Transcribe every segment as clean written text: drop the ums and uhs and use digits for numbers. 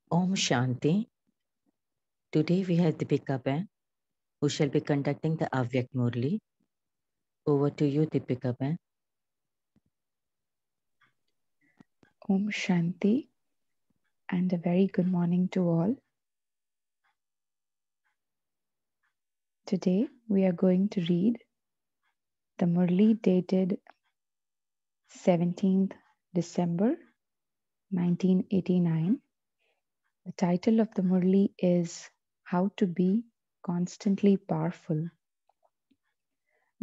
Om Shanti. Today we have Deepika Ben, who shall be conducting the Avyakt Murli. Over to you, Deepika Ben. Om Shanti and a very good morning to all. Today we are going to read the Murli dated 17th December 1989. The title of the Murli is How to Be Constantly Powerful.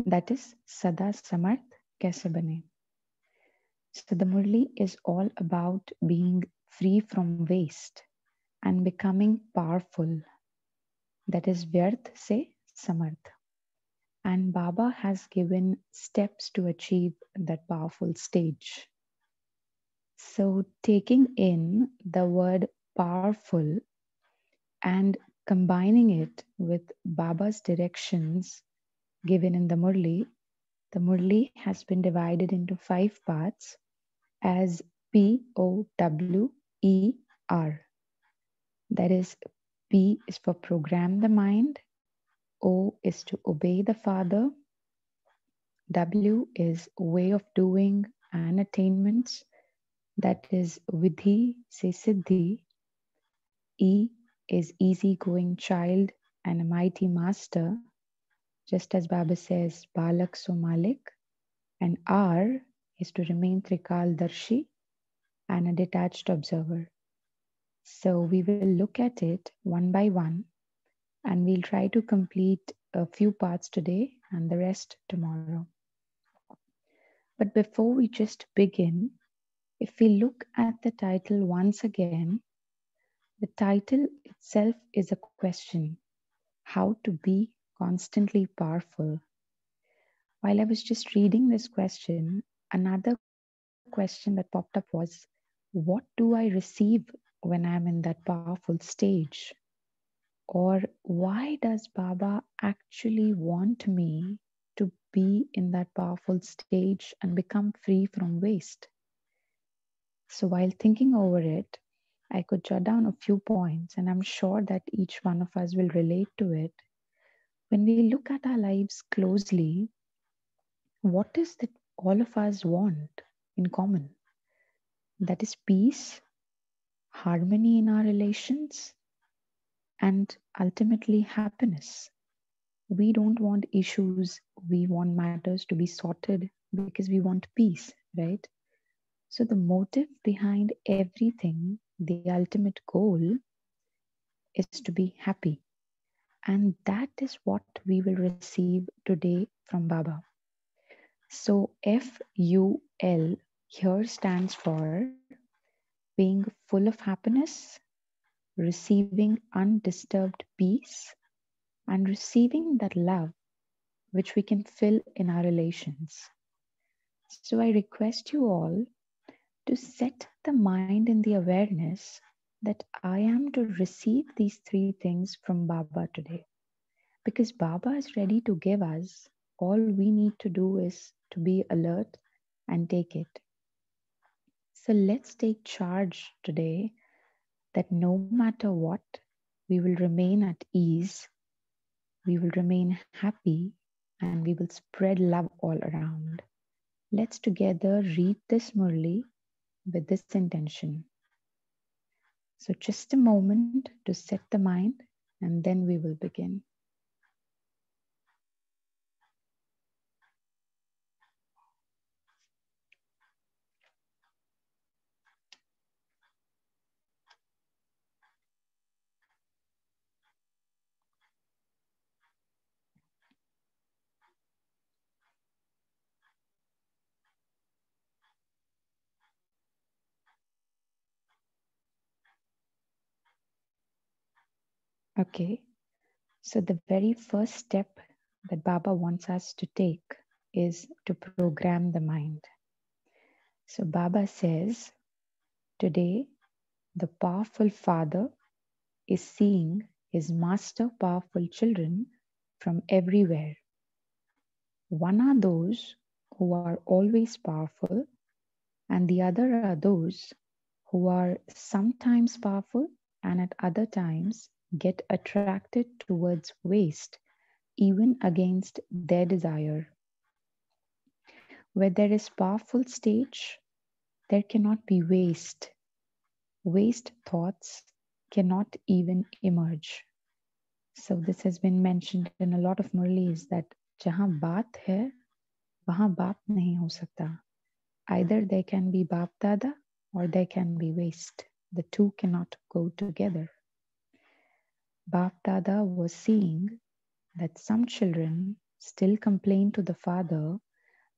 That is Sada Samarth Kaise Bane. So the Murli is all about being free from waste and becoming powerful. That is Vyarth se Samarth. And Baba has given steps to achieve that powerful stage. So taking in the word powerful and combining it with Baba's directions given in the Murli has been divided into 5 parts as POWER. That is, P is for program the mind, O is to obey the Father, W is way of doing and attainments, that is Vidhi se Siddhi. E is easygoing child and a mighty master, just as Baba says, Balak so Malik. And R is to remain Trikal Darshi and a detached observer. So we will look at it one by one, and we'll try to complete a few parts today and the rest tomorrow. But before we just begin, if we look at the title once again, the title itself is a question: how to be constantly powerful. While I was just reading this question, another question that popped up was, what do I receive when I'm in that powerful stage? Or why does Baba actually want me to be in that powerful stage and become free from waste? So while thinking over it, I could jot down a few points, and I'm sure that each one of us will relate to it. When we look at our lives closely, what is that all of us want in common? That is peace, harmony in our relations, and ultimately happiness. We don't want issues, we want matters to be sorted because we want peace, right? So the motive behind everything, the ultimate goal, is to be happy. And that is what we will receive today from Baba. So FUL here stands for being full of happiness, receiving undisturbed peace, and receiving that love which we can feel in our relations. So I request you all to set the mind in the awareness that I am to receive these 3 things from Baba today. Because Baba is ready to give us. All we need to do is to be alert and take it. So let's take charge today that no matter what, we will remain at ease, we will remain happy, and we will spread love all around. Let's together read this Murli with this intention. So just a moment to set the mind, and then we will begin. Okay, so the very first step that Baba wants us to take is to program the mind. So Baba says, today the powerful father is seeing his master powerful children from everywhere. One are those who are always powerful, and the other are those who are sometimes powerful and at other times get attracted towards waste, even against their desire. Where there is powerful stage, there cannot be waste. Waste thoughts cannot even emerge. So this has been mentioned in a lot of Murlis that jahan baat hai, wahan baap nahi ho sakta. Either there can be baap dada or there can be waste. The two cannot go together. Baap dada was seeing that some children still complain to the father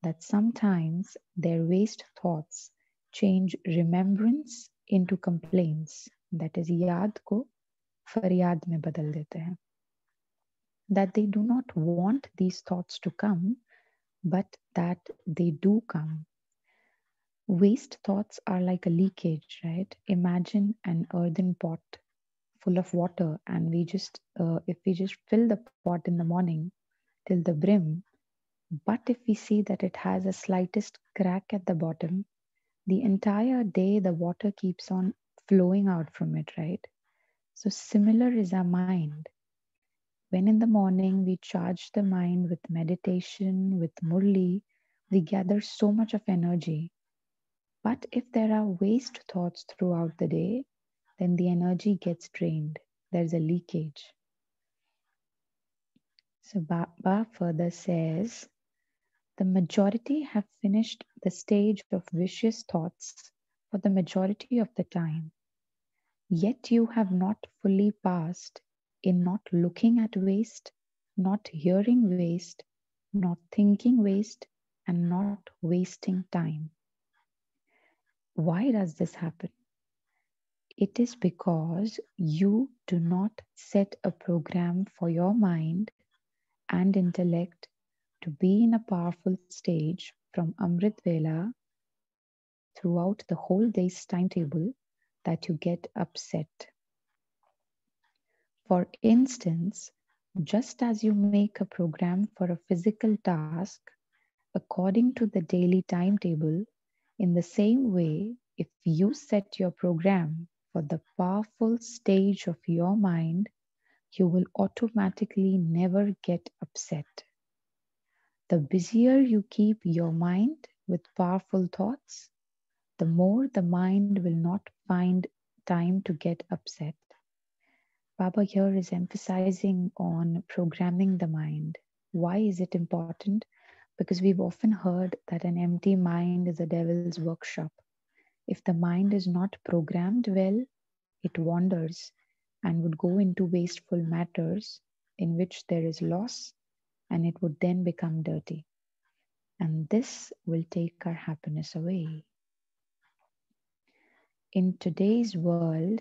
that sometimes their waste thoughts change remembrance into complaints. That is, याद को फरियाद में बदल देते हैं. That they do not want these thoughts to come, but that they do come. Waste thoughts are like a leakage, right? Imagine an earthen pot full of water, and if we just fill the pot in the morning till the brim, but if we see that it has a slightest crack at the bottom, the entire day the water keeps on flowing out from it, right? So similar is our mind. When in the morning we charge the mind with meditation, with Murli, we gather so much of energy. But if there are waste thoughts throughout the day, then the energy gets drained. There's a leakage. So Baba further says, the majority have finished the stage of vicious thoughts for the majority of the time. Yet you have not fully passed in not looking at waste, not hearing waste, not thinking waste, and not wasting time. Why does this happen? It is because you do not set a program for your mind and intellect to be in a powerful stage from Amrit Vela throughout the whole day's timetable that you get upset. For instance, just as you make a program for a physical task according to the daily timetable, in the same way, if you set your program for the powerful stage of your mind, you will automatically never get upset. The busier you keep your mind with powerful thoughts, the more the mind will not find time to get upset. Baba here is emphasizing on programming the mind. Why is it important? Because we've often heard that an empty mind is a devil's workshop. If the mind is not programmed well, it wanders and would go into wasteful matters in which there is loss, and it would then become dirty. And this will take our happiness away. In today's world,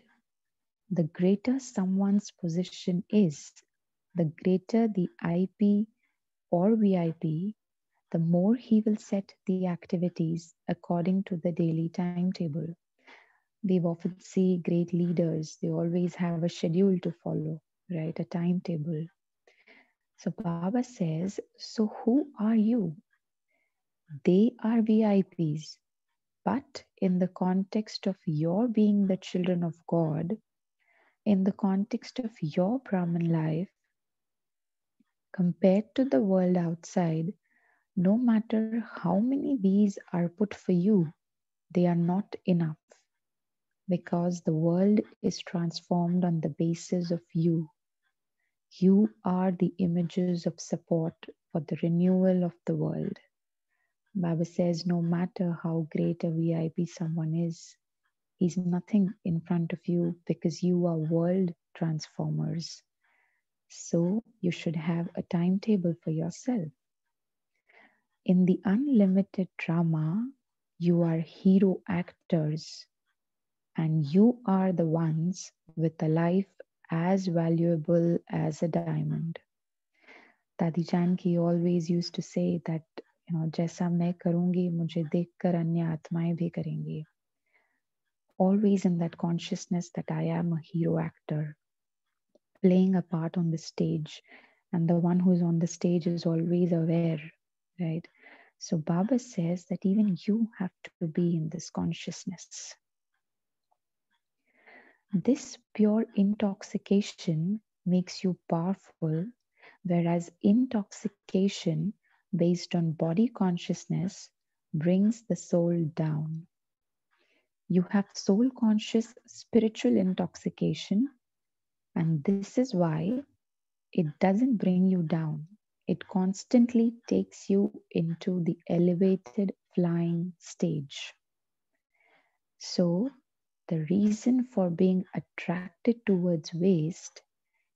the greater someone's position is, the greater the IP or VIP, the more he will set the activities according to the daily timetable. We've often see great leaders, they always have a schedule to follow, right? A timetable. So Baba says, so who are you? They are VIPs, but in the context of your being the children of God, in the context of your Brahman life, compared to the world outside, no matter how many V's are put for you, they are not enough, because the world is transformed on the basis of you. You are the images of support for the renewal of the world. Baba says no matter how great a VIP someone is, he's nothing in front of you because you are world transformers. So you should have a timetable for yourself. In the unlimited drama, you are hero actors, and you are the ones with a life as valuable as a diamond. Dadi Janki always used to say that, जैसा मैं करूँगी मुझे देखकर अन्य आत्माएं भी करेंगी. Always in that consciousness that I am a hero actor, playing a part on the stage, and the one who's on the stage is always aware, right? So Baba says that even you have to be in this consciousness. This pure intoxication makes you powerful, whereas intoxication based on body consciousness brings the soul down. You have soul conscious spiritual intoxication, and this is why it doesn't bring you down. It constantly takes you into the elevated flying stage. So, the reason for being attracted towards waste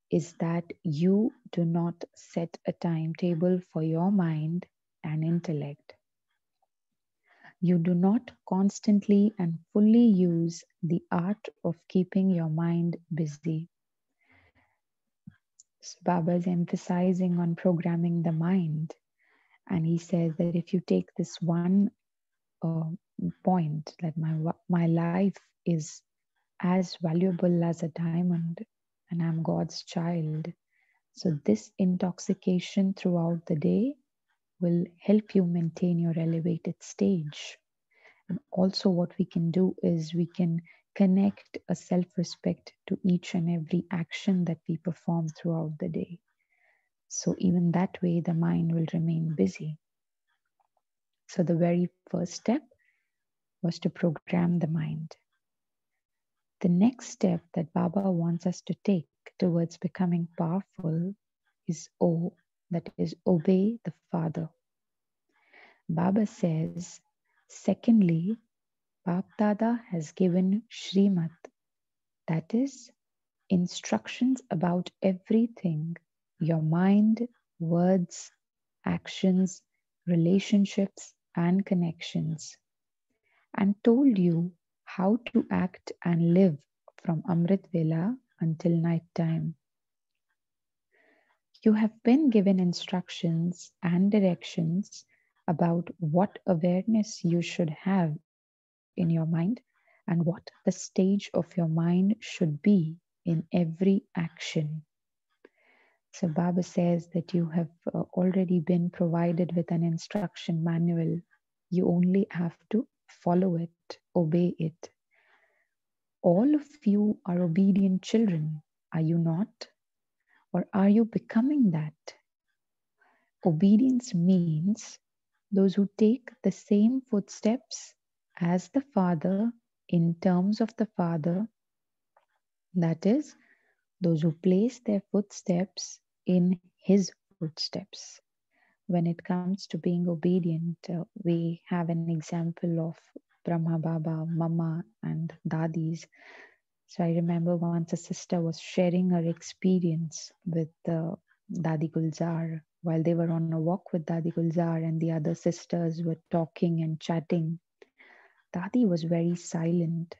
is that you do not set a timetable for your mind and intellect. You do not constantly and fully use the art of keeping your mind busy. So Baba is emphasizing on programming the mind, and he says that if you take this one uh, point, that my life is as valuable as a diamond, and I'm God's child. So this intoxication throughout the day will help you maintain your elevated stage. And also, what we can do is we can connect a self respect to each and every action that we perform throughout the day. So, even that way, the mind will remain busy. So, the very first step was to program the mind. The next step that Baba wants us to take towards becoming powerful is O, that is, obey the Father. Baba says, secondly, Bap Dada has given Shrimat, that is, instructions about everything your mind, words, actions, relationships, and connections, and told you how to act and live from Amrit Vela until night time. You have been given instructions and directions about what awareness you should have in your mind and what the stage of your mind should be in every action. So, Baba says that you have already been provided with an instruction manual. You only have to follow it, obey it. All of you are obedient children, are you not? Or are you becoming that? Obedience means those who take the same footsteps as the Father in terms of the Father, that is, those who place their footsteps in His footsteps. When it comes to being obedient, we have an example of Brahma Baba, Mama, and Dadis. So I remember once a sister was sharing her experience with Dadi Gulzar while they were on a walk with Dadi Gulzar, and the other sisters were talking and chatting. Dadi was very silent.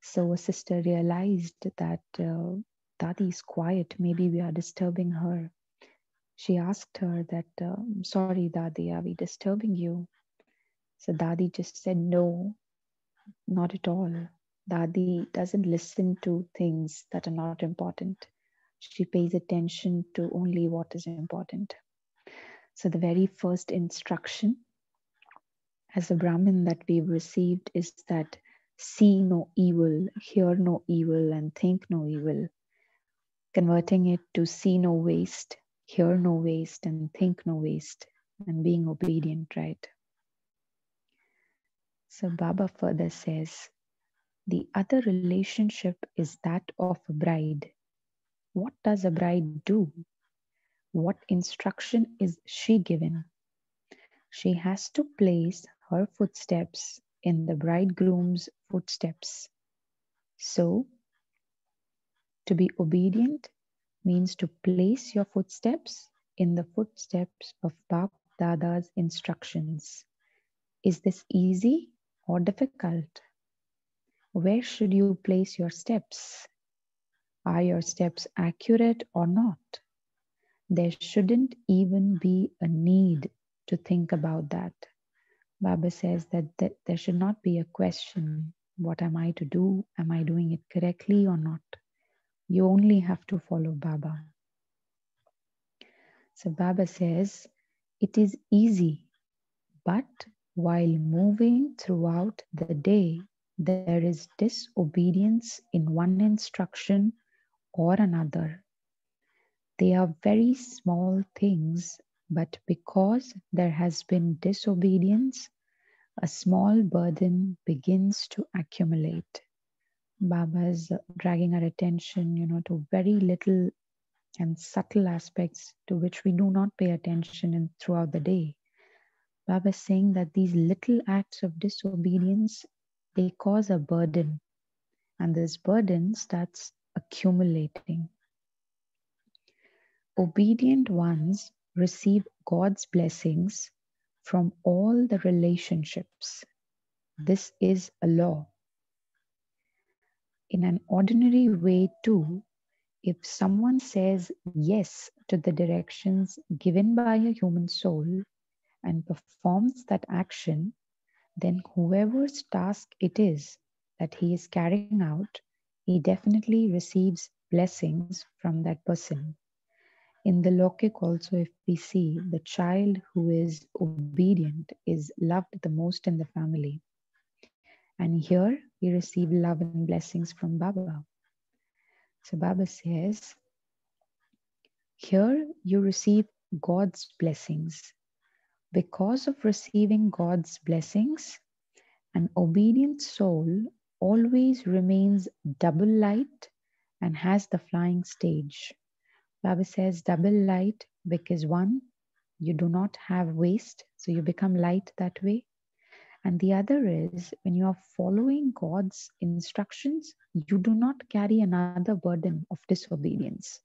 So a sister realized that Dadi is quiet. Maybe we are disturbing her. She asked her that, sorry, Dadi, are we disturbing you? So Dadi just said, no, not at all. Dadi doesn't listen to things that are not important. She pays attention to only what is important. So the very first instruction as a Brahmin that we've received is that see no evil, hear no evil, and think no evil. Converting it to see no waste, hear no waste, and think no waste, and being obedient, right? So Baba further says, the other relationship is that of a bride. What does a bride do? What instruction is she given? She has to place her footsteps in the bridegroom's footsteps. So, to be obedient means to place your footsteps in the footsteps of Bap Dada's instructions. Is this easy or difficult? Where should you place your steps? Are your steps accurate or not? There shouldn't even be a need to think about that. Baba says that there should not be a question, what am I to do? Am I doing it correctly or not? You only have to follow Baba. So Baba says, it is easy, but while moving throughout the day, there is disobedience in one instruction or another. They are very small things, but because there has been disobedience, a small burden begins to accumulate. Baba is dragging our attention, to very little and subtle aspects to which we do not pay attention in throughout the day. Baba is saying that these little acts of disobedience, they cause a burden, and this burden starts accumulating. Obedient ones receive God's blessings from all the relationships. This is a law. In an ordinary way, too, if someone says yes to the directions given by a human soul and performs that action, then whoever's task it is that he is carrying out, he definitely receives blessings from that person. In the Lokik also, if we see, the child who is obedient is loved the most in the family. And here we receive love and blessings from Baba. So Baba says, here you receive God's blessings. Because of receiving God's blessings, an obedient soul always remains double light and has the flying stage. Baba says double light because one, you do not have waste, so you become light that way. And the other is when you are following God's instructions, you do not carry another burden of disobedience.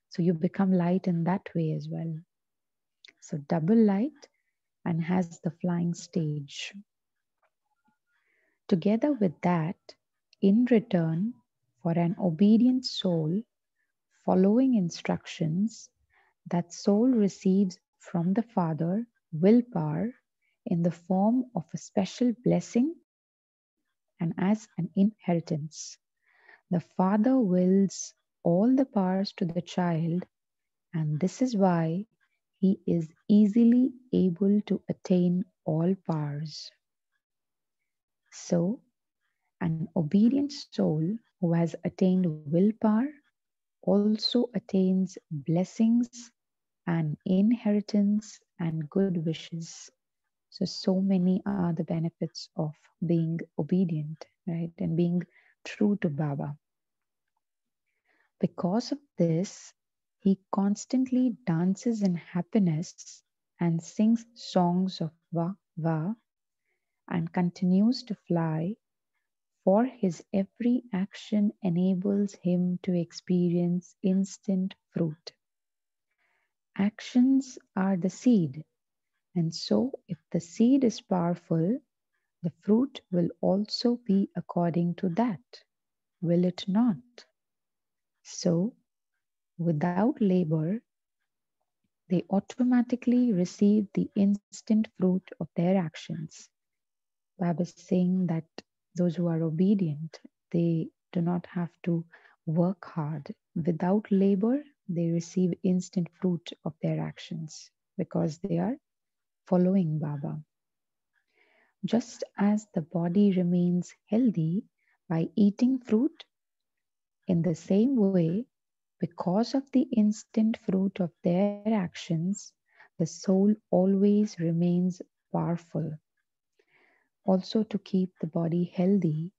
So you become light in that way as well. So double light and has the flying stage. Together with that, in return for an obedient soul following instructions, that soul receives from the Father willpower in the form of a special blessing and as an inheritance. The Father wills all the powers to the child, and this is why he is easily able to attain all powers. So, an obedient soul who has attained willpower also attains blessings and inheritance and good wishes. So many are the benefits of being obedient, right? And being true to Baba. Because of this, he constantly dances in happiness and sings songs of Va Va and continues to fly, for his every action enables him to experience instant fruit. Actions are the seed, and so if the seed is powerful, the fruit will also be according to that, will it not? So, without labor, they automatically receive the instant fruit of their actions. Baba is saying that those who are obedient, they do not have to work hard. Without labor, they receive instant fruit of their actions because they are following Baba. Just as the body remains healthy by eating fruit, in the same way, because of the instant fruit of their actions, the soul always remains powerful. Also, to keep the body healthy,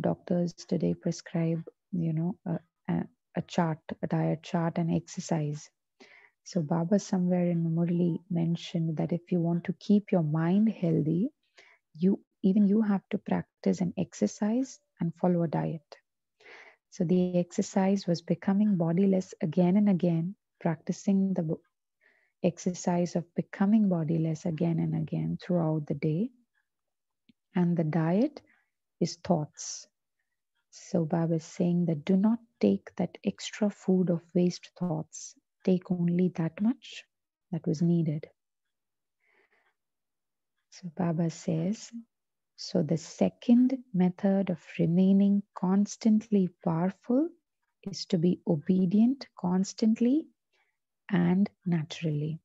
doctors today prescribe, a chart, a diet chart, and exercise. So Baba somewhere in Murli mentioned that if you want to keep your mind healthy, you have to practice and exercise and follow a diet. So the exercise was becoming bodiless again and again, practicing the exercise of becoming bodiless again and again throughout the day. And the diet is thoughts. So Baba is saying that do not take that extra food of waste thoughts. Take only that much that was needed. So Baba says, so the second method of remaining constantly powerful is to be obedient constantly and naturally.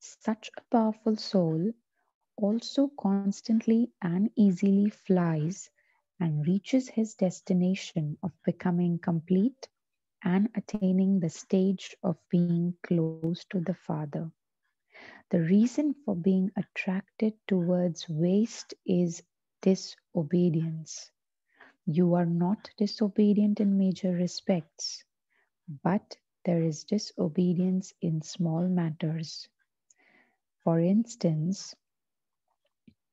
Such a powerful soul also constantly and easily flies and reaches his destination of becoming complete and attaining the stage of being close to the Father. The reason for being attracted towards waste is disobedience. You are not disobedient in major respects, but there is disobedience in small matters. For instance,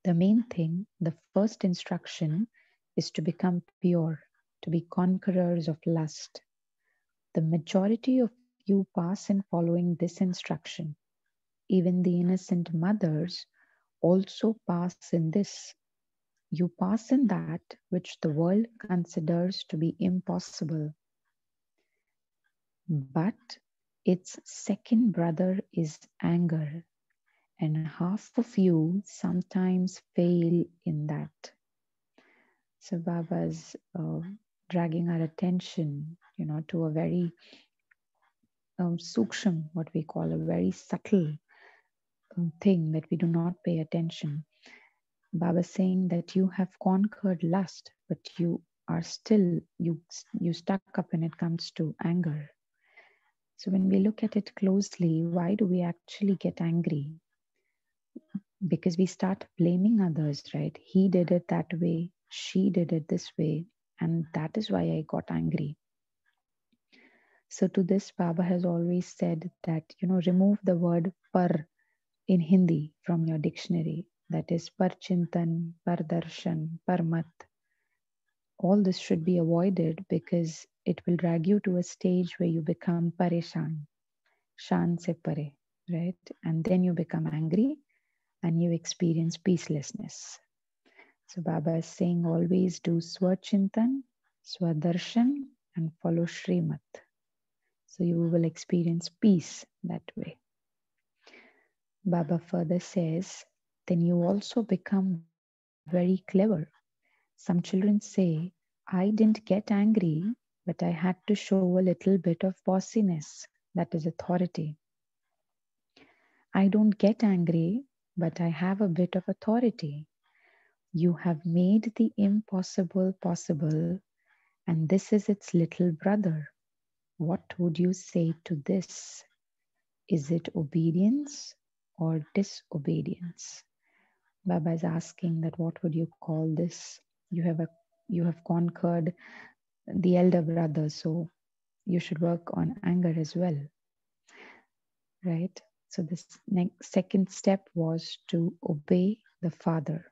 the main thing, the first instruction, is to become pure, to be conquerors of lust. The majority of you pass in following this instruction. Even the innocent mothers also pass in this. You pass in that which the world considers to be impossible. But its second brother is anger, and half of you sometimes fail in that. So Baba's dragging our attention, to a very suksham, what we call a very subtle thing that we do not pay attention. Baba saying that you have conquered lust, but you are still you stuck up when it comes to anger. So when we look at it closely, why do we actually get angry? Because we start blaming others, right? He did it that way, she did it this way, and that is why I got angry. So to this, Baba has always said that, remove the word par in Hindi from your dictionary. That is parchintan, pardarshan, parmat. All this should be avoided because it will drag you to a stage where you become pareshan, shan se pare, right? And then you become angry and you experience peacelessness. So Baba is saying always do swachintan, swadarshan, and follow Srimat. So you will experience peace that way. Baba further says, then you also become very clever. Some children say, I didn't get angry, but I had to show a little bit of bossiness, that is authority. I don't get angry, but I have a bit of authority. You have made the impossible possible, and this is its little brother. What would you say to this? Is it obedience or disobedience? Baba is asking that what would you call this? You have conquered the elder brother, so you should work on anger as well, right? So this second step was to obey the father.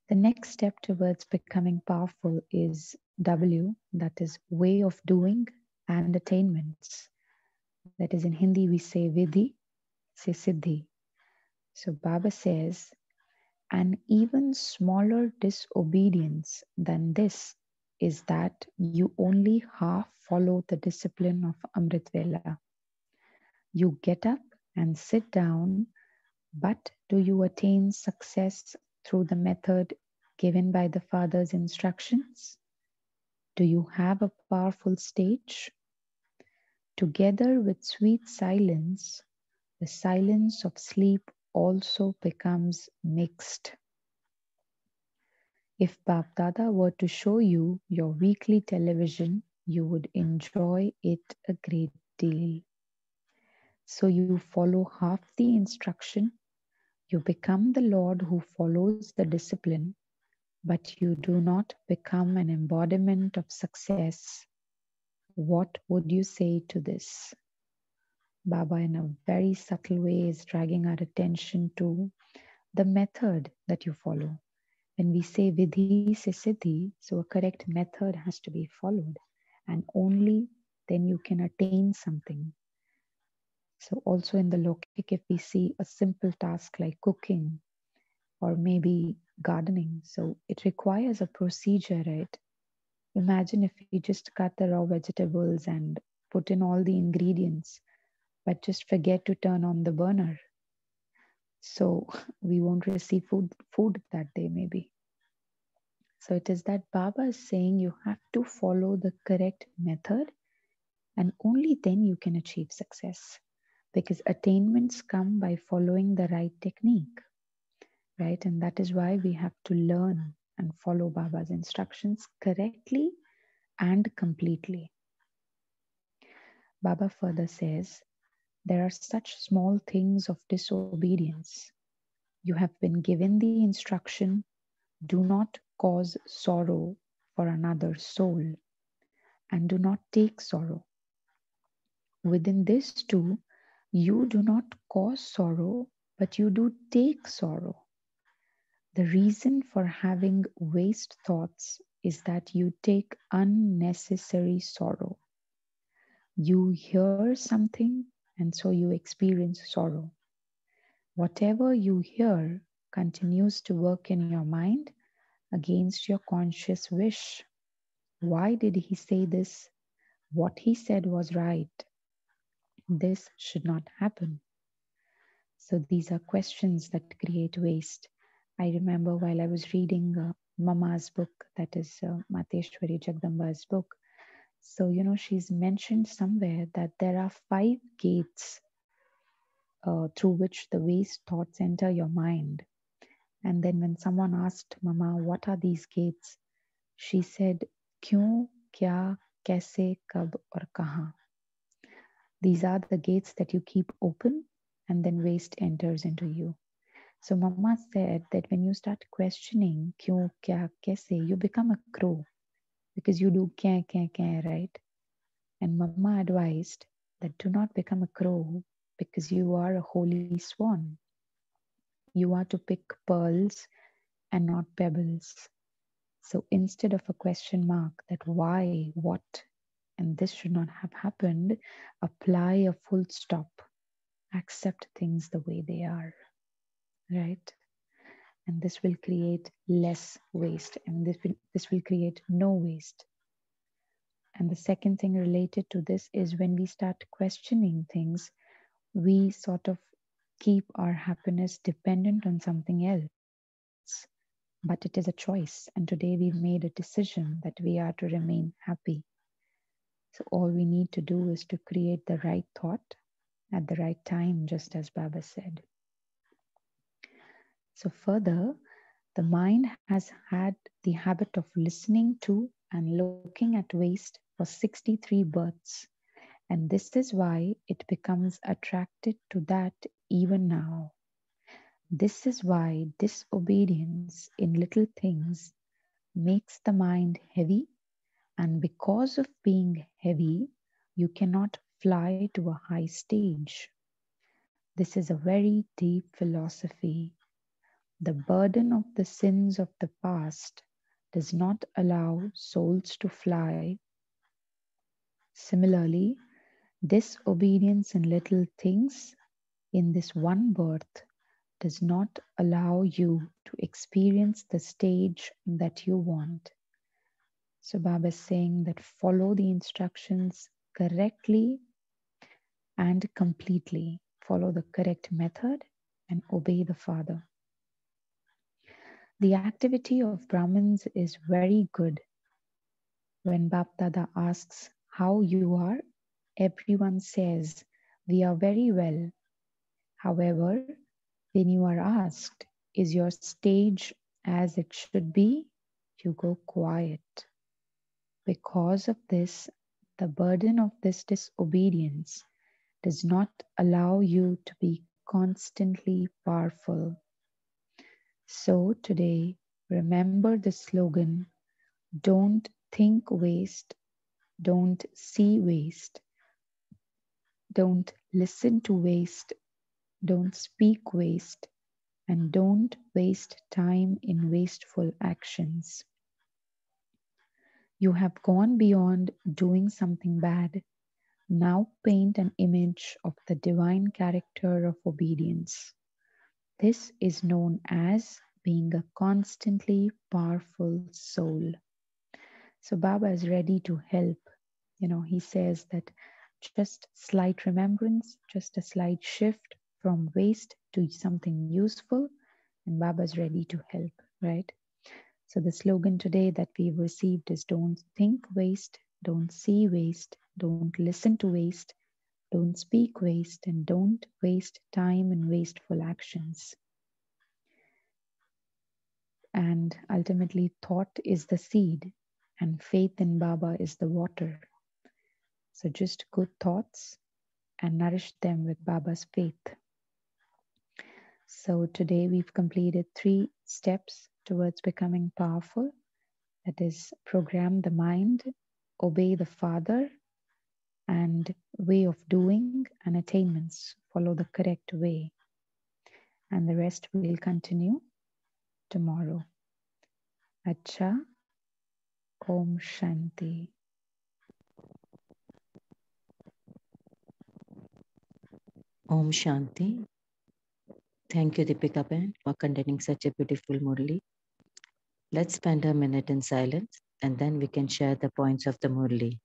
The next step towards becoming powerful is W, that is way of doing and attainments. That is in Hindi we say vidhi, se siddhi. So Baba says, an even smaller disobedience than this is that you only half follow the discipline of Amrit Vela. You get up and sit down, but do you attain success through the method given by the Father's instructions? Do you have a powerful stage? Together with sweet silence, the silence of sleep also becomes mixed. If Bap Dada were to show you your weekly television, you would enjoy it a great deal. So you follow half the instruction, you become the Lord who follows the discipline, but you do not become an embodiment of success. What would you say to this? Baba, in a very subtle way, is dragging our attention to the method that you follow. When we say vidhi se siddhi, so a correct method has to be followed, and only then you can attain something. So also in the Lokik, if we see a simple task like cooking or maybe gardening, so it requires a procedure, right? Imagine if we just cut the raw vegetables and put in all the ingredients, but just forget to turn on the burner. So we won't receive food that day maybe. So it is that Baba is saying you have to follow the correct method and only then you can achieve success. because attainments come by following the right technique, right? And that is why we have to learn and follow Baba's instructions correctly and completely. Baba further says, there are such small things of disobedience. You have been given the instruction, do not cause sorrow for another soul, and do not take sorrow. Within this too, you do not cause sorrow, but you do take sorrow. The reason for having waste thoughts is that you take unnecessary sorrow. You hear something and so you experience sorrow. Whatever you hear continues to work in your mind against your conscious wish. Why did he say this? What he said was right. This should not happen. So these are questions that create waste. I remember while I was reading Mama's book, that is Mateshwari Jagdamba's book. So, she's mentioned somewhere that there are 5 gates through which the waste thoughts enter your mind. And then when someone asked Mama, what are these gates? She said, Kyun, Kya, Kaise, Kab, or Kahan. These are the gates that you keep open and then waste enters into you. So Mama said that when you start questioning kyun, kya, kaise, you become a crow because you do kya, right? And Mama advised that do not become a crow because you are a holy swan. You are to pick pearls and not pebbles. So instead of a question mark that why, what, and this should not have happened, apply a full stop. Accept things the way they are, right? And this will create less waste, and this will create no waste. And the second thing related to this is when we start questioning things, we sort of keep our happiness dependent on something else. But it is a choice, and today we've made a decision that we are to remain happy. So all we need to do is to create the right thought at the right time, just as Baba said. So further, the mind has had the habit of listening to and looking at waste for 63 births, and this is why it becomes attracted to that even now. This is why disobedience in little things makes the mind heavy, and because of being heavy, you cannot fly to a high stage. This is a very deep philosophy. The burden of the sins of the past does not allow souls to fly. Similarly, disobedience in little things in this one birth does not allow you to experience the stage that you want. So Baba is saying that follow the instructions correctly and completely. Follow the correct method and obey the Father. The activity of Brahmins is very good. When Bapdada asks how you are, everyone says, we are very well. However, when you are asked, is your stage as it should be? You go quiet. Because of this, the burden of this disobedience does not allow you to be constantly powerful. So today, remember the slogan, don't think waste, don't see waste, don't listen to waste, don't speak waste, and don't waste time in wasteful actions. You have gone beyond doing something bad. Now paint an image of the divine character of obedience. This is known as being a constantly powerful soul. So Baba is ready to help. He says that just slight remembrance, just a slight shift from waste to something useful, and Baba is ready to help, right? So the slogan today that we've received is don't think waste, don't see waste, don't listen to waste, Don't speak waste and don't waste time in wasteful actions. And ultimately, thought is the seed and faith in Baba is the water. So just good thoughts and nourish them with Baba's faith. So today we've completed 3 steps towards becoming powerful. That is, program the mind, obey the Father, and way of doing and attainments. Follow the correct way. And the rest will continue tomorrow. Acha, Om Shanti. Om Shanti. Thank you, Deepika Ben, for conducting such a beautiful Murli. Let's spend a minute in silence and then we can share the points of the Murli.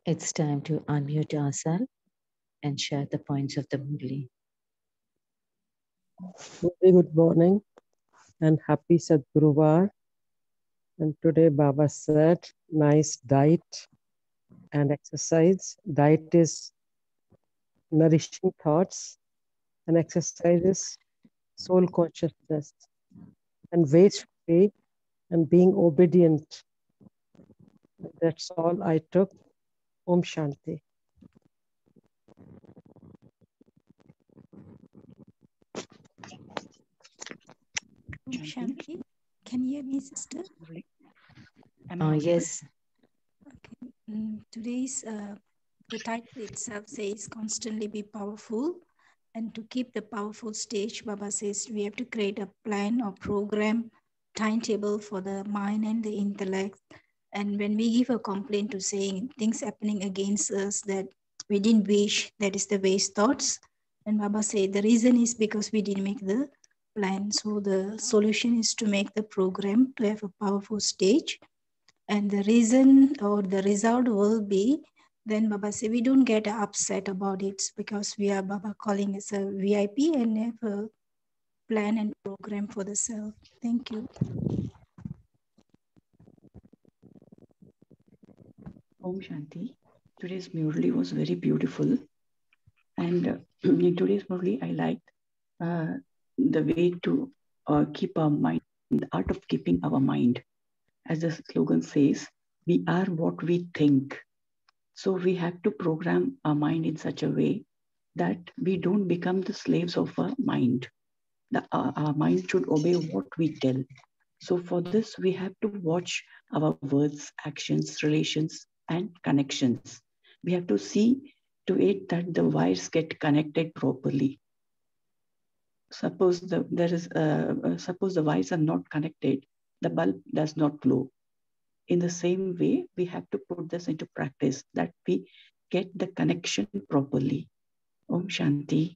It's time to unmute ourselves and share the points of the Murli. Very good morning and happy Sadguruvar. And today Baba said, nice diet and exercise. Diet is nourishing thoughts and exercise is soul consciousness and waste free and being obedient. That's all I took. Om Shanti. Om Shanti. Can you hear me, sister? Yes. Okay. Today's the title itself says constantly be powerful, and to keep the powerful stage, Baba says we have to create a plan or program, timetable for the mind and the intellect. And when we give a complaint to saying things happening against us that we didn't wish, that is the waste thoughts. And Baba said the reason is because we didn't make the plan. So the solution is to make the program to have a powerful stage. And the reason or the result will be, then Baba say, we don't get upset about it because we are Baba calling us a VIP and have a plan and program for the self. Thank you. Om Shanti. Today's Murli was very beautiful. And in today's Murli, I liked the way to keep our mind, the art of keeping our mind. As the slogan says, we are what we think. So we have to program our mind in such a way that we don't become the slaves of our mind. Our mind should obey what we tell. So for this, we have to watch our words, actions, relations, and connections. We have to see to it that the wires get connected properly. Suppose suppose the wires are not connected, the bulb does not glow. In the same way, we have to put this into practice, that we get the connection properly. Om Shanti.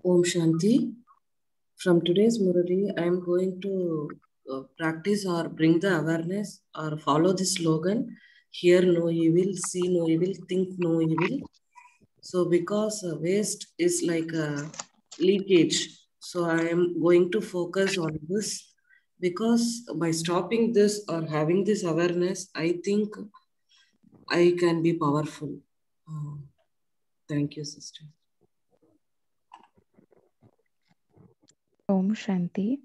Om Shanti. From today's Murli, I am going to practice or bring the awareness or follow the slogan, hear no evil, see no evil, think no evil. So because waste is like a leakage, so I am going to focus on this, because by stopping this or having this awareness, I think I can be powerful. Thank you, sister. Om Shanti.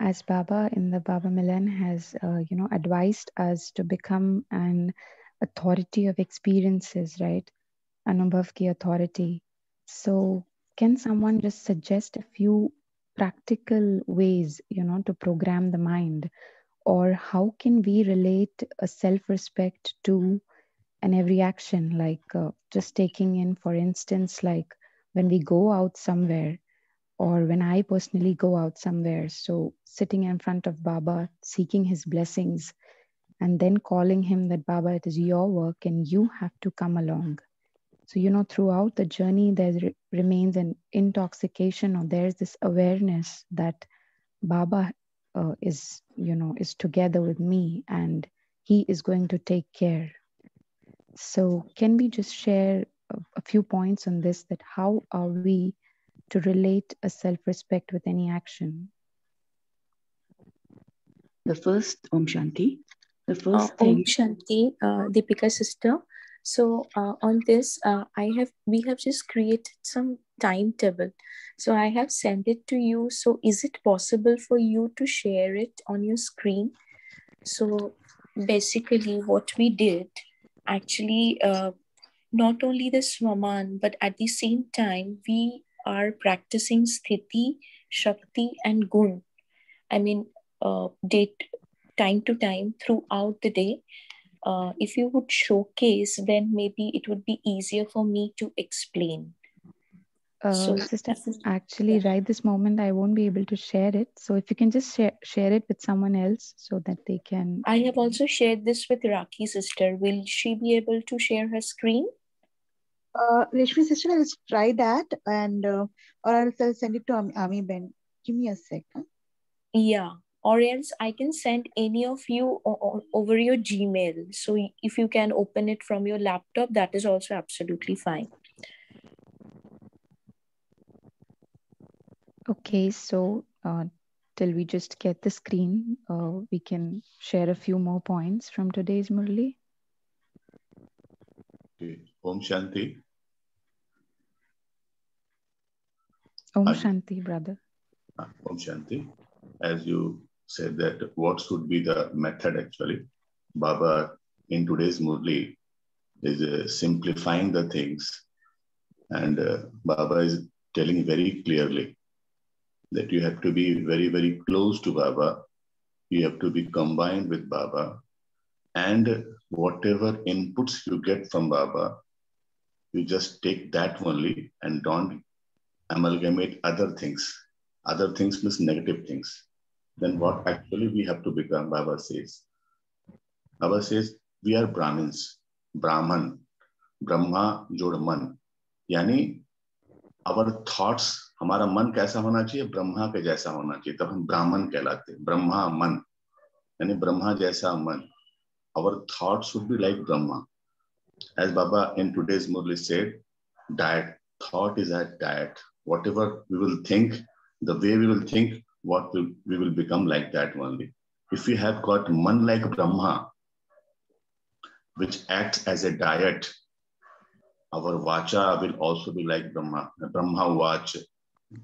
as Baba in the Baba Milan has, advised us to become an authority of experiences, right? Anubhav ki authority. So, can someone just suggest a few practical ways, to program the mind? Or how can we relate a self-respect to an every action? Like just taking in, for instance, like when we go out somewhere, or when I personally go out somewhere. So, sitting in front of Baba, seeking his blessings, and then calling him that, Baba, it is your work and you have to come along. So, throughout the journey, there remains an intoxication, or there's this awareness that Baba is together with me and he is going to take care. So, can we just share a few points on this, that how are we to relate a self-respect with any action? The first, Om Shanti, the first thing. Om Shanti, Deepika sister. So on this, we have just created some timetable. So I have sent it to you. So is it possible for you to share it on your screen? So basically what we did, actually, not only the Swaman, but at the same time, we are practicing Sthiti, Shakti, and Gun. I mean, time to time throughout the day. If you would showcase, then maybe it would be easier for me to explain. Sister, actually, right this moment, I won't be able to share it. So if you can just share it with someone else so that they can. I have also shared this with Raki sister. Will she be able to share her screen? Rashmi sister, I'll try that, and or else I'll send it to Ami Ben. Give me a second. Yeah, or else I can send any of you over your Gmail. So if you can open it from your laptop, that is also absolutely fine. Okay, so till we just get the screen, we can share a few more points from today's Murli. Okay. Om Shanti. Om Shanti, brother. Om Shanti. As you said that what should be the method actually, Baba in today's Murli is simplifying the things, and Baba is telling very clearly that you have to be very, very close to Baba. You have to be combined with Baba, and whatever inputs you get from Baba, you just take that only and don't amalgamate other things. Other things means negative things. Then what actually we have to become, Baba says. Baba says, we are Brahmins, Brahman, Brahma jod man. Yani, our thoughts, हमारा मन कैसा होना चाहिए, ब्रह्मा के जैसा होना चाहिए, तब हम ब्राह्मण कहलाते हैं. ब्रह्मा मन, यानी ब्रह्मा जैसा मन. Our thoughts should be like Brahma. As Baba in today's Murli said, diet, thought is a diet. Whatever we will think, the way we will think, we will become like that only. If we have got man like Brahma, which acts as a diet, our vacha will also be like Brahma. Brahma vach,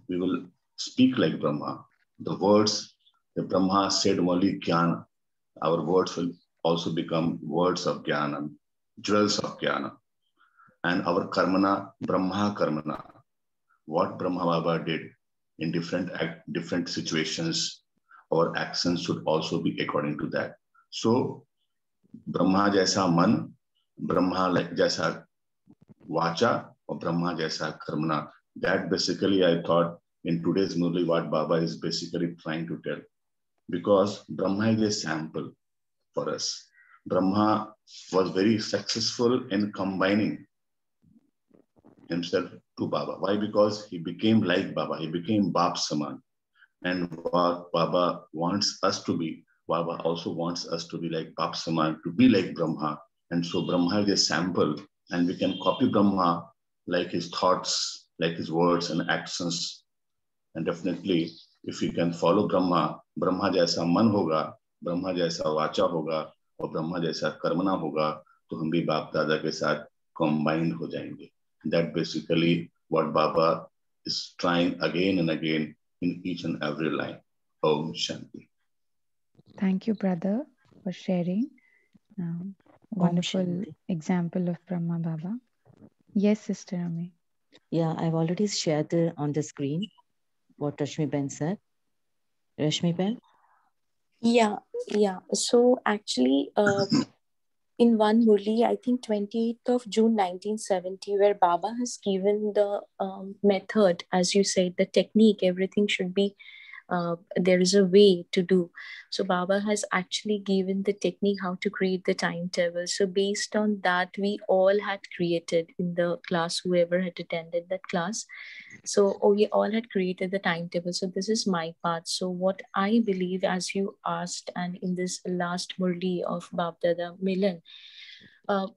we will speak like Brahma. The words, the Brahma said only jnana. Our words will also become words of jnana, jewels of jnana. And our karmana, Brahma karmana. What Brahma Baba did in different situations, our actions should also be according to that. So, Brahma jaisa man, Brahma jaisa vacha, or Brahma jaisa karmana. That basically I thought in today's Murli what Baba is basically trying to tell. Because Brahma is a sample for us. Brahma was very successful in combining himself to Baba. Why? Because he became like Baba. He became Bap Saman. And what Baba wants us to be, Baba also wants us to be like Bap Saman, to be like Brahma. And so Brahma is a sample, and we can copy Brahma like his thoughts, like his words and actions. And definitely, if we can follow Brahma, Brahma jaisa man hoga, Brahma jaisa vacha hoga, और ब्रह्मा जैसा कर्मना होगा, तो हम भी बाप दादा के साथ combined हो जाएंगे. That basically what Baba is trying again and again in each and every line. Om Shanti. Thank you, brother, for sharing. Wonderful Shanti. example of Brahma Baba. Yes, Sister Ami. Yeah, I've already shared on the screen what Rashmi Ben said. Rashmi Ben? Yeah. So actually, in one Murli, I think 28th of June 1970, where Baba has given the method, as you said, the technique, everything should be, there is a way to do. So Baba has actually given the technique how to create the timetable. So based on that, we all had created in the class, whoever had attended that class. So we all had created the timetable. So this is my part. So what I believe, as you asked, and in this last Murli of Babdada Milan,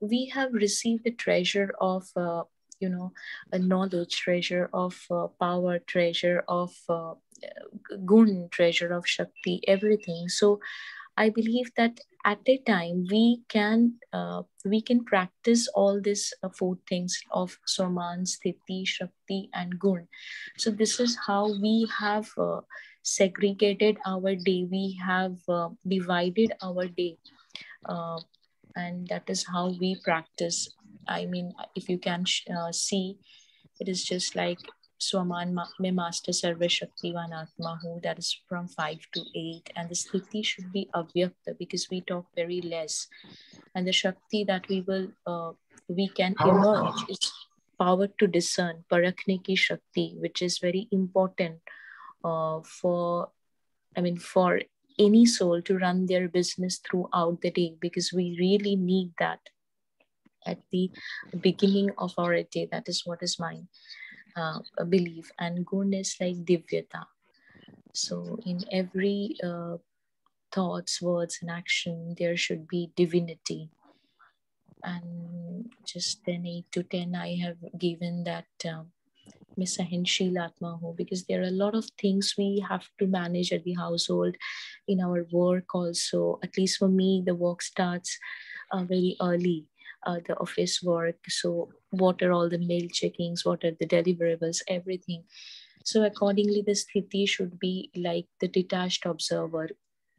we have received a treasure of, a knowledge, treasure of power, treasure of gun, treasure of Shakti, everything. So I believe that at a time we can practice all these four things of Soman, Sthiti, Shakti, and Gun. So this is how we have segregated our day. We have divided our day, and that is how we practice. I mean, if you can see, it is just like Swaman me Master Sarva Shaktivan Atma Hu, that is from 5 to 8. And the Sthiti should be Avyakta because we talk very less. And the Shakti that we can emerge is power to discern, Parakne ki Shakti, which is very important for any soul to run their business throughout the day, because we really need that at the beginning of our day. That is what is mine. Belief. And gun is like divyata. So in every thoughts, words, and action, there should be divinity. And just then 8 to 10, I have given that Misahinshilatma, because there are a lot of things we have to manage at the household, in our work also. At least for me, the work starts very early. The office work. So what are all the mail checkings? What are the deliverables? Everything. So accordingly, the sthiti should be like the detached observer.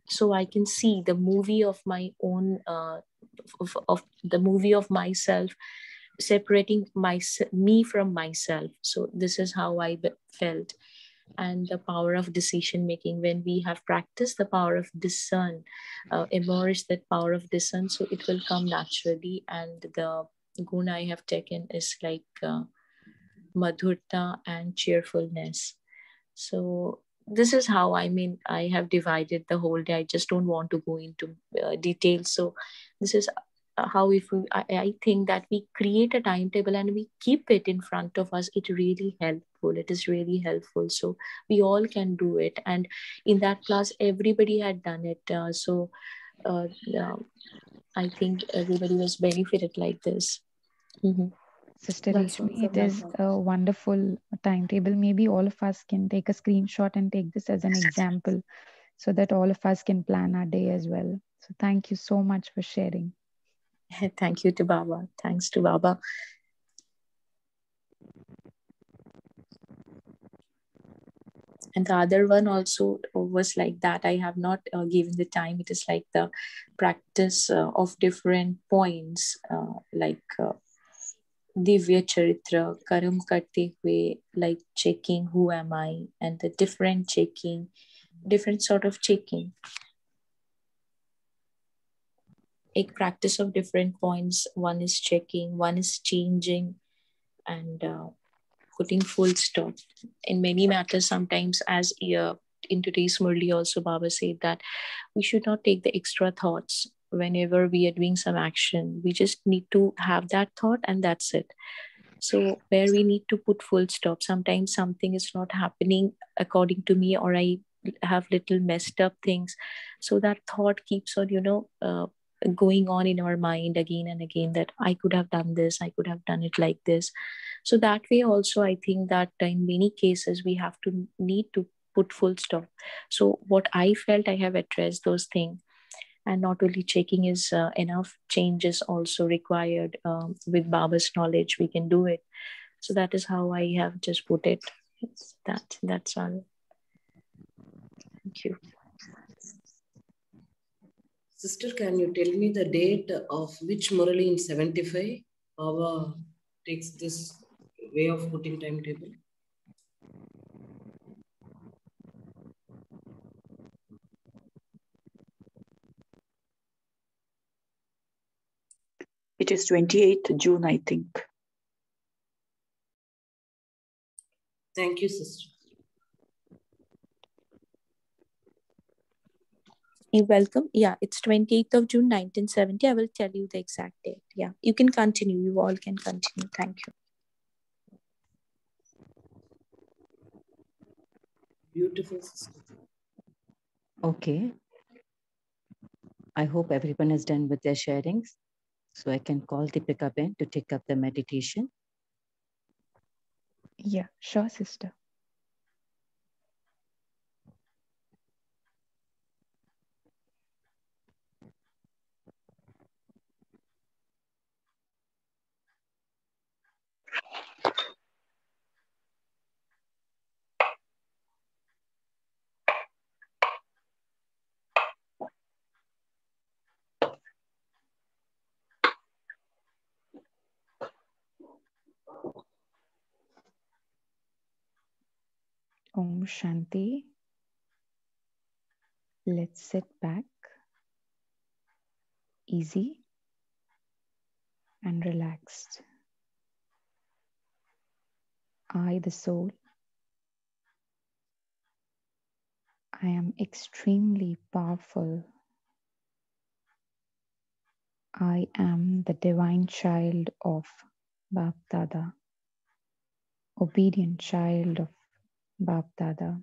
So I can see the movie of my own, of the movie of myself, separating me from myself. So this is how I felt. And the power of decision making, when we have practiced the power of discern, emerge that power of discern, so it will come naturally. And the guna I have taken is like madhurta and cheerfulness. So this is how I have divided the whole day. I just don't want to go into details. So this is how, if I think that we create a timetable and we keep it in front of us, it really helpful. It is really helpful. So we all can do it. And in that class, everybody had done it. I think everybody was benefited like this. Mm-hmm. Sister That's all Reshmi, from it my is part. a wonderful timetable. Maybe all of us can take a screenshot and take this as an example so that all of us can plan our day as well. So thank you so much for sharing. Thank you to Baba. Thanks to Baba. And the other one also was like that. I have not given the time. It is like the practice of different points, like Divya Charitra, Karam Karte Hue, like checking who am I, and the different checking, different sort of checking. A practice of different points. One is checking, one is changing, and putting full stop. In many matters, sometimes, as in today's Murli also, Baba said that we should not take the extra thoughts whenever we are doing some action. We just need to have that thought and that's it. So where we need to put full stop, sometimes something is not happening according to me, or I have little messed up things. So that thought keeps on, going on in our mind again and again, that I could have done this, I could have done it like this. So that way also, I think that in many cases we have to need to put full stop. So what I felt, I have addressed those things. And not only checking is enough, change is also required. With Baba's knowledge, we can do it. So that is how I have just put it. That's all. Thank you. Sister, can you tell me the date of which Murali in 75 Baba takes this way of putting timetable? It is 28th June, I think. Thank you, sister. You're welcome. Yeah, it's 28th of June, 1970. I will tell you the exact date. Yeah, you can continue. You all can continue. Thank you. Beautiful, sister. Okay. I hope everyone is done with their sharings. So I can call Deepika Ben to take up the meditation. Yeah, sure, sister. Om Shanti. Let's sit back, easy and relaxed. I, the soul, I am extremely powerful. I am the divine child of Bap Dada, obedient child of Bap Dada.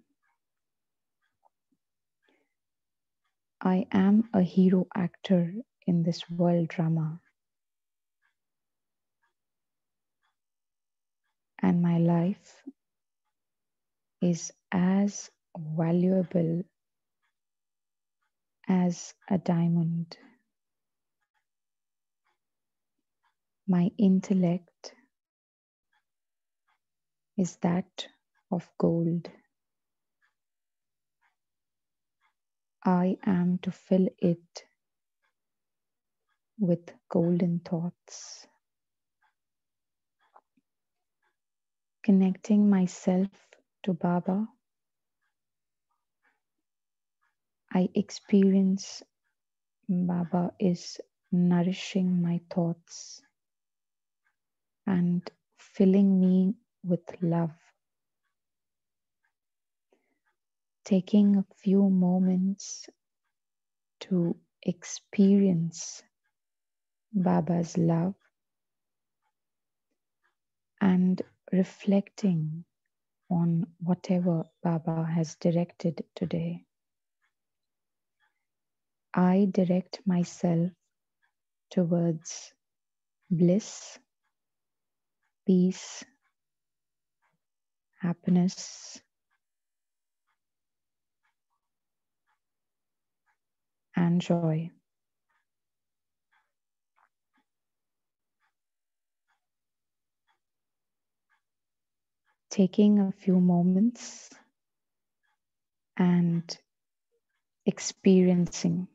I am a hero actor in this world drama, and my life is as valuable as a diamond. My intellect is that of gold. I am to fill it with golden thoughts. Connecting myself to Baba, I experience Baba is nourishing my thoughts and filling me with love. Taking a few moments to experience Baba's love and reflecting on whatever Baba has directed today. I direct myself towards bliss, peace, happiness, and joy. Taking a few moments and experiencing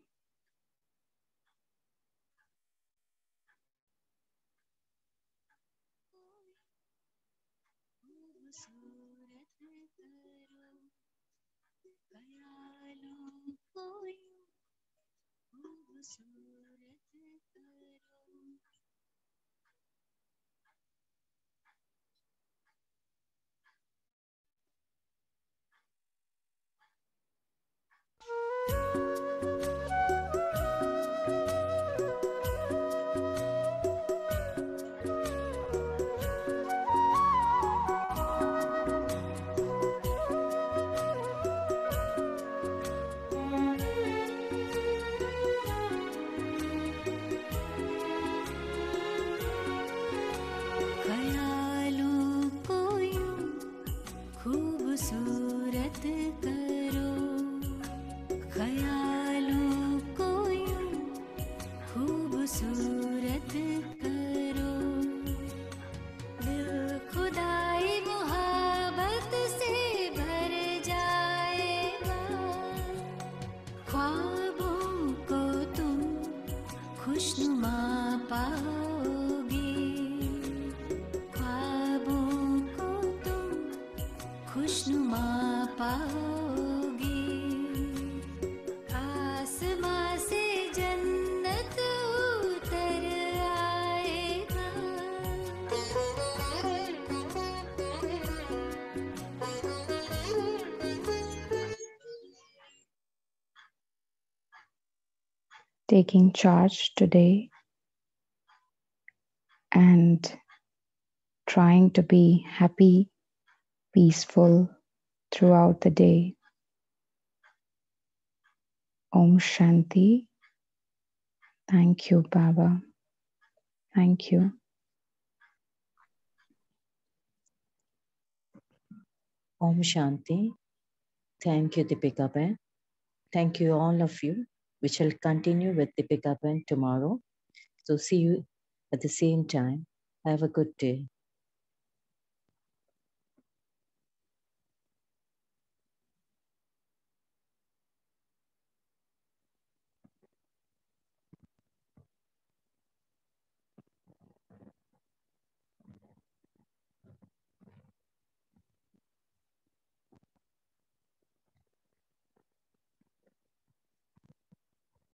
आओगी, आसमां से जन्नत उतर आएगा। Taking charge today and trying to be happy, peaceful throughout the day. Om Shanti. Thank you, Baba. Thank you. Om Shanti. Thank you, Deepika Ben. Thank you, all of you. We shall continue with Deepika Ben tomorrow. So see you at the same time. Have a good day.